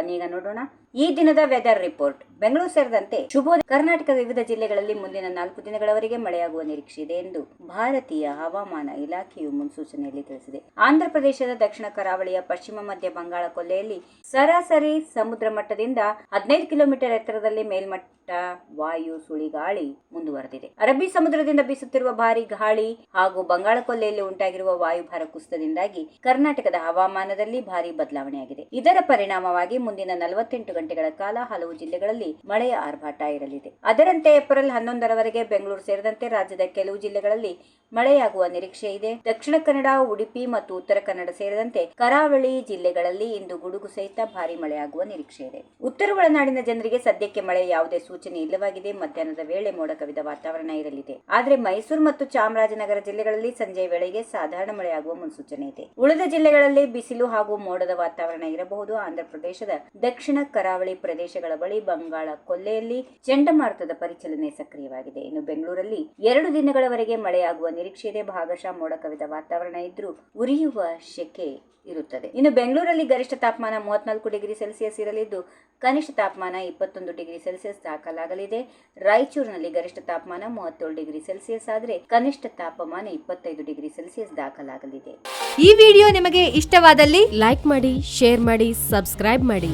ಬನ್ನಿ ಈಗ ನೋಡೋಣ ಈ ದಿನದ ವೆದರ್ ರಿಪೋರ್ಟ್. ಬೆಂಗಳೂರು ಸೇರಿದಂತೆ ಶುಭೋದಯ ಕರ್ನಾಟಕದ ವಿವಿಧ ಜಿಲ್ಲೆಗಳಲ್ಲಿ ಮುಂದಿನ 4 ದಿನಗಳವರೆಗೆ ಮಳೆಯಾಗುವ ನಿರೀಕ್ಷೆ ಇದೆ ಎಂದು ಭಾರತೀಯ ಹವಾಮಾನ ಇಲಾಖೆಯು ಮುನ್ಸೂಚನೆಯಲ್ಲಿ ತಿಳಿಸಿದೆ. ಆಂಧ್ರ ಪ್ರದೇಶದ ದಕ್ಷಿಣ ಕರಾವಳಿಯ ಪಶ್ಚಿಮ ಮಧ್ಯ ಬಂಗಾಳ ಕೊಲ್ಲಿಯಲ್ಲಿ ಸರಾಸರಿ ಸಮುದ್ರ ಮಟ್ಟದಿಂದ 15 ಕಿಲೋಮೀಟರ್ ಎತ್ತರದಲ್ಲಿ ಮೇಲ್ಮಟ್ಟ ವಾಯು ಸುಳಿಗಾಳಿ ಮುಂದುವರೆದಿದೆ. ಅರಬ್ಬಿ ಸಮುದ್ರದಿಂದ ಬೀಸುತ್ತಿರುವ ಭಾರಿ ಗಾಳಿ ಹಾಗೂ ಬಂಗಾಳ ಕೊಲ್ಲಿಯಲ್ಲಿ ಉಂಟಾಗಿರುವ ವಾಯುಭಾರ ಕುಸಿತದಿಂದಾಗಿ ಕರ್ನಾಟಕದ ಹವಾಮಾನದಲ್ಲಿ ಭಾರಿ ಬದಲಾವಣೆಯಾಗಿದೆ. ಇದರ ಪರಿಣಾಮವಾಗಿ ಮುಂದಿನ 48 ಗಂಟೆಗಳ ಕಾಲ ಹಲವು ಜಿಲ್ಲೆಗಳಲ್ಲಿ ಮಳೆಯ ಆರ್ಭಟ ಇರಲಿದೆ. ಅದರಂತೆ ಏಪ್ರಿಲ್ 11ರವರೆಗೆ ಬೆಂಗಳೂರು ಸೇರಿದಂತೆ ರಾಜ್ಯದ ಕೆಲವು ಜಿಲ್ಲೆಗಳಲ್ಲಿ ಮಳೆಯಾಗುವ ನಿರೀಕ್ಷೆ ಇದೆ. ದಕ್ಷಿಣ ಕನ್ನಡ, ಉಡುಪಿ ಮತ್ತು ಉತ್ತರ ಕನ್ನಡ ಸೇರಿದಂತೆ ಕರಾವಳಿ ಜಿಲ್ಲೆಗಳಲ್ಲಿ ಇಂದು ಗುಡುಗು ಸಹಿತ ಭಾರಿ ಮಳೆಯಾಗುವ ನಿರೀಕ್ಷೆ ಇದೆ. ಉತ್ತರ ಒಳನಾಡಿನ ಜನರಿಗೆ ಸದ್ಯಕ್ಕೆ ಮಳೆ ಯಾವುದೇ ಸೂಚನೆ ಇಲ್ಲವಾಗಿದೆ. ಮಧ್ಯಾಹ್ನದ ವೇಳೆ ಮೋಡ ಕವಿದ ವಾತಾವರಣ ಇರಲಿದೆ. ಆದರೆ ಮೈಸೂರು ಮತ್ತು ಚಾಮರಾಜನಗರ ಜಿಲ್ಲೆಗಳಲ್ಲಿ ಸಂಜೆಯ ವೇಳೆಗೆ ಸಾಧಾರಣ ಮಳೆಯಾಗುವ ಮುನ್ಸೂಚನೆ ಇದೆ. ಉಳಿದ ಜಿಲ್ಲೆಗಳಲ್ಲಿ ಬಿಸಿಲು ಹಾಗೂ ಮೋಡದ ವಾತಾವರಣ ಇರಬಹುದು. ಆಂಧ್ರ ಪ್ರದೇಶದ ದಕ್ಷಿಣ ಕರಾವಳಿ ಪ್ರದೇಶಗಳ ಬಳಿ ಬಂಗಾಳ ಕೊಲ್ಲಿಯಲ್ಲಿ ಚಂಡಮಾರುತದ ಪರಿಚಲನೆ ಸಕ್ರಿಯವಾಗಿದೆ. ಇನ್ನು ಬೆಂಗಳೂರಲ್ಲಿ 2 ದಿನಗಳವರೆಗೆ ಮಳೆಯಾಗುವ ನಿರೀಕ್ಷೆ ಇದೆ. ಭಾಗಶಃ ಮೋಡ ಕವಿದ ವಾತಾವರಣ ಇದ್ರೂ ಉರಿಯುವ ಶೆಕೆ ಇರುತ್ತದೆ. ಇನ್ನು ಬೆಂಗಳೂರಲ್ಲಿ ಗರಿಷ್ಠ ತಾಪಮಾನ 34 ಡಿಗ್ರಿ ಸೆಲ್ಸಿಯಸ್ ಇರಲಿದ್ದು ಕನಿಷ್ಠ ತಾಪಮಾನ 21 ಡಿಗ್ರಿ ಸೆಲ್ಸಿಯಸ್ ದಾಖಲಾಗಲಿದೆ. ರಾಯಚೂರಿನಲ್ಲಿ ಗರಿಷ್ಠ ತಾಪಮಾನ 37 ಡಿಗ್ರಿ ಸೆಲ್ಸಿಯಸ್ ಆದರೆ ಕನಿಷ್ಠ ತಾಪಮಾನ 25 ಡಿಗ್ರಿ ಸೆಲ್ಸಿಯಸ್ ದಾಖಲಾಗಲಿದೆ. ಈ ವಿಡಿಯೋ ನಿಮಗೆ ಇಷ್ಟವಾದಲ್ಲಿ ಲೈಕ್ ಮಾಡಿ, ಶೇರ್ ಮಾಡಿ, ಸಬ್ಸ್ಕ್ರೈಬ್ ಮಾಡಿ.